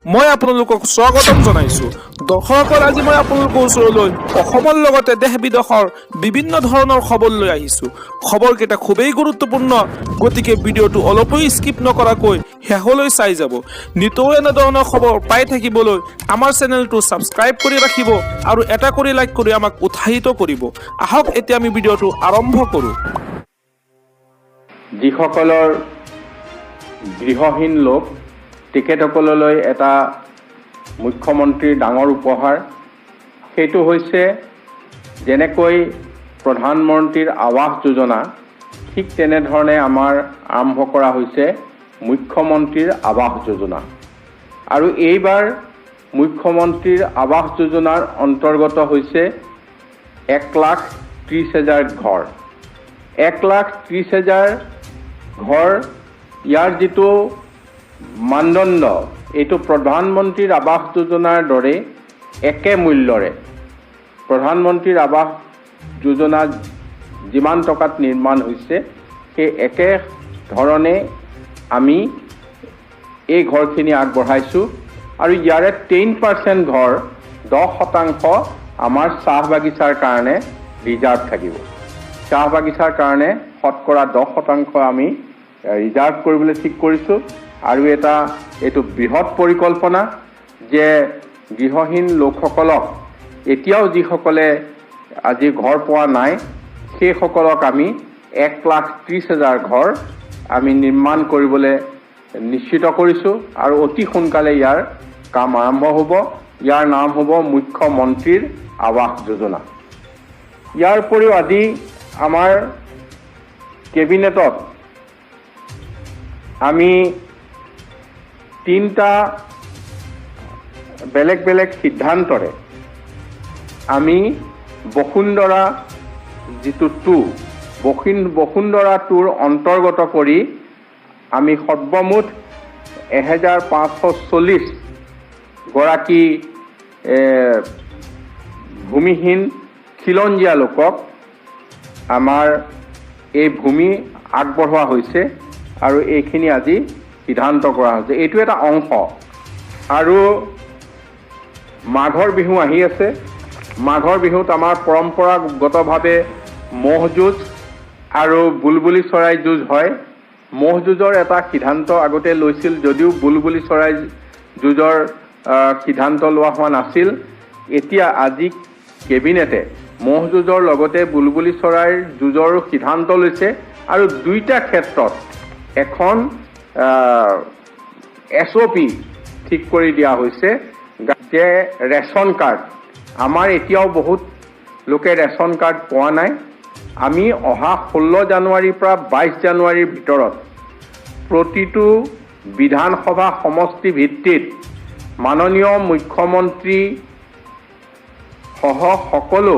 মই আপোনালোকক স্বাগতম জনাইছো। দৰ্শকসকল, আজি মই আপোনালোকৰ ওচৰলৈ অসমৰ লগতে দেশ বিদেশৰ বিভিন্ন ধৰণৰ খবৰ লৈ আহিছো। খবৰকেইটা খুবেই গুৰুত্বপূৰ্ণ, গতিকে ভিডিঅ'টো অলপো স্কিপ নকৰাকৈ শেষলৈ চাই যাব। নিতৌ এনেধৰণৰ খবৰ পাই থাকিবলৈ আমাৰ চেনেলটো ছাবস্ক্ৰাইব কৰি ৰাখিব আৰু এটা কৰি লাইক কৰি আমাক উৎসাহিত কৰিব। আহক এতিয়া আমি ভিডিঅ'টো আৰম্ভ কৰোঁ। যিসকলৰ গৃহহীন লোক তেখেতসকললৈ এটা মুখ্যমন্ত্ৰীৰ ডাঙৰ উপহাৰ, সেইটো হৈছে যেনেকৈ প্ৰধানমন্ত্ৰীৰ আৱাস যোজনা, ঠিক তেনেধৰণে আমাৰ আৰম্ভ কৰা হৈছে মুখ্যমন্ত্ৰীৰ আৱাস যোজনা। আৰু এইবাৰ মুখ্যমন্ত্ৰীৰ আৱাস যোজনাৰ অন্তৰ্গত হৈছে 1,30,000 ঘৰ। 1,30,000 ঘৰ, ইয়াৰ যিটো মানদণ্ড, এইটো প্ৰধানমন্ত্ৰীৰ আৱাস যোজনাৰ দৰে একে মূল্যৰে প্ৰধানমন্ত্ৰীৰ আৱাস যোজনা যিমান টকাত নিৰ্মাণ হৈছে সেই একে ধৰণে আমি এই ঘৰখিনি আগবঢ়াইছোঁ। আৰু ইয়াৰে 10% ঘৰ, 10% আমাৰ চাহ বাগিচাৰ কাৰণে ৰিজাৰ্ভ থাকিব। চাহ বাগিচাৰ কাৰণে শতকৰা 10% আমি ৰিজাৰ্ভ কৰিবলৈ ঠিক কৰিছোঁ। আৰু এইটো বৃহৎ পৰিকল্পনা যে গৃহহীন লোকসকলক, এতিয়াও যিসকলে আজি ঘৰ পোৱা নাই, সেইসকলক আমি 1,30,000 ঘৰ আমি নিৰ্মাণ কৰিবলৈ নিশ্চিত কৰিছোঁ। আৰু অতি সোনকালে ইয়াৰ কাম আৰম্ভ হ'ব। ইয়াৰ নাম হ'ব মুখ্যমন্ত্ৰীৰ আৱাস যোজনা। ইয়াৰ উপৰিও আজি আমাৰ কেবিনেটত আমি 3টা বেলেগ বেলেগ সিদ্ধান্তৰে আমি বসুন্ধৰা যিটো বসুন্ধৰা টুৰ অন্তৰ্গত কৰি আমি সৰ্বমুঠ 1,540 গৰাকী ভূমিহীন খিলঞ্জীয়া লোকক আমাৰ এই ভূমি আগবঢ়োৱা হৈছে আৰু এইখিনি আজি সিদ্ধান্ত কৰা হৈছে। এইটো এটা অংশ। আৰু মাঘৰ বিহু আহি আছে। মাঘৰ বিহুত আমাৰ পৰম্পৰাগতভাৱে ম'হ যুঁজ আৰু বুলবুলি চৰাই যুঁজ হয়। ম'হ যুঁজৰ এটা সিদ্ধান্ত আগতে লৈছিল, যদিও বুলবুলি চৰাই যুঁজৰ সিদ্ধান্ত লোৱা হোৱা নাছিল। এতিয়া আজি কেবিনেটে ম'হ যুঁজৰ লগতে বুলবুলি চৰাইৰ যুঁজৰো সিদ্ধান্ত লৈছে। আৰু দুইটা ক্ষেত্ৰত এখন SOP ঠিক কৰি দিয়া হৈছে যে ৰেচন কাৰ্ড, আমাৰ এতিয়াও বহুত লোকে ৰেচন কাৰ্ড পোৱা নাই। আমি অহা 16 জানুৱাৰীৰ পৰা 22 জানুৱাৰীৰ ভিতৰত প্ৰতিটো বিধানসভা সমষ্টি ভিত্তিত মাননীয় মুখ্যমন্ত্ৰী সহ সকলো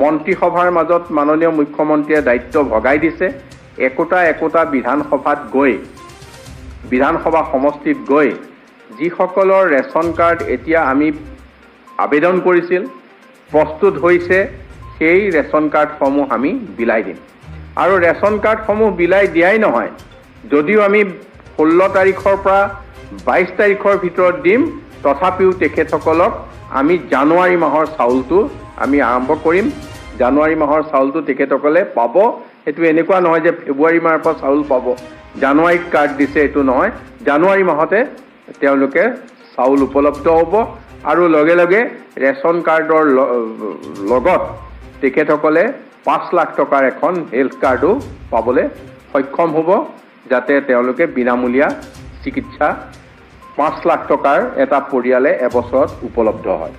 মন্ত্ৰীসভাৰ মাজত মাননীয় মুখ্যমন্ত্ৰীয়ে দায়িত্ব ভগাই দিছে। একোটা বিধানসভাত গৈ, বিধানসভা সমষ্টিত গৈ যিসকলৰ ৰেচন কাৰ্ড এতিয়া আমি আবেদন কৰিছিল, প্ৰস্তুত হৈছে, সেই ৰেচন কাৰ্ডসমূহ আমি বিলাই দিম। আৰু ৰেচন কাৰ্ডসমূহ বিলাই দিয়াই নহয়, যদিও আমি 16 তাৰিখৰ পৰা 22 তাৰিখৰ ভিতৰত দিম, তথাপিও তেখেতসকলক আমি জানুৱাৰী মাহৰ চাউলটো আমি আৰম্ভ কৰিম। জানুৱাৰী মাহৰ চাউলটো তেখেতসকলে পাব। সেইটো এনেকুৱা নহয় যে ফেব্ৰুৱাৰী মাহৰ পৰা চাউল পাব, জানুৱাৰীত কাৰ্ড দিছে, এইটো নহয়। জানুৱাৰী মাহতে তেওঁলোকে চাউল উপলব্ধ হ'ব। আৰু লগে লগে ৰেচন কাৰ্ডৰ লগত তেখেতসকলে 5 লাখ টকাৰ এখন হেল্থ কাৰ্ডো পাবলৈ সক্ষম হ'ব, যাতে তেওঁলোকে বিনামূলীয়া চিকিৎসা 5 লাখ টকাৰ এটা পৰিয়ালে এবছৰত উপলব্ধ হয়।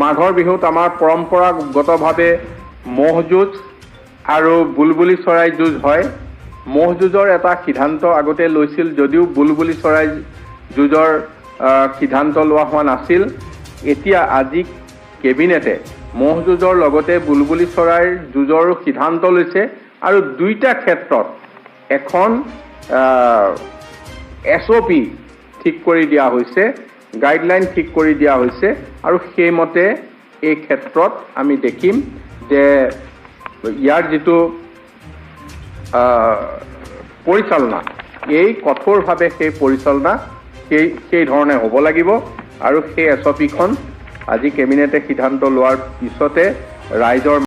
মাঘৰ বিহুত আমাৰ পৰম্পৰাগতভাৱে ম'হ যুঁজ আৰু বুলবুলি চৰাই যুঁজ হয়। ম'হ যুঁজৰ এটা সিদ্ধান্ত আগতে লৈছিল, যদিও বুলবুলি চৰাই যুঁজৰ সিদ্ধান্ত লোৱা হোৱা নাছিল। এতিয়া আজি কেবিনেটে ম'হ যুঁজৰ লগতে বুলবুলি চৰাইৰ যুঁজৰো সিদ্ধান্ত লৈছে। আৰু দুইটা ক্ষেত্ৰত এখন SOP ঠিক কৰি দিয়া হৈছে, গাইডলাইন ঠিক কৰি দিয়া হৈছে। আৰু সেইমতে এই ক্ষেত্ৰত আমি দেখিম যে ইয়াৰ যিটো পৰিচালনা, এই কঠোৰভাৱে সেই পৰিচালনা সেই ধৰণে হ'ব লাগিব আৰু সেই SOPখন আজি কেবিনেটে সিদ্ধান্ত লোৱাৰ পিছতে ৰাইজৰ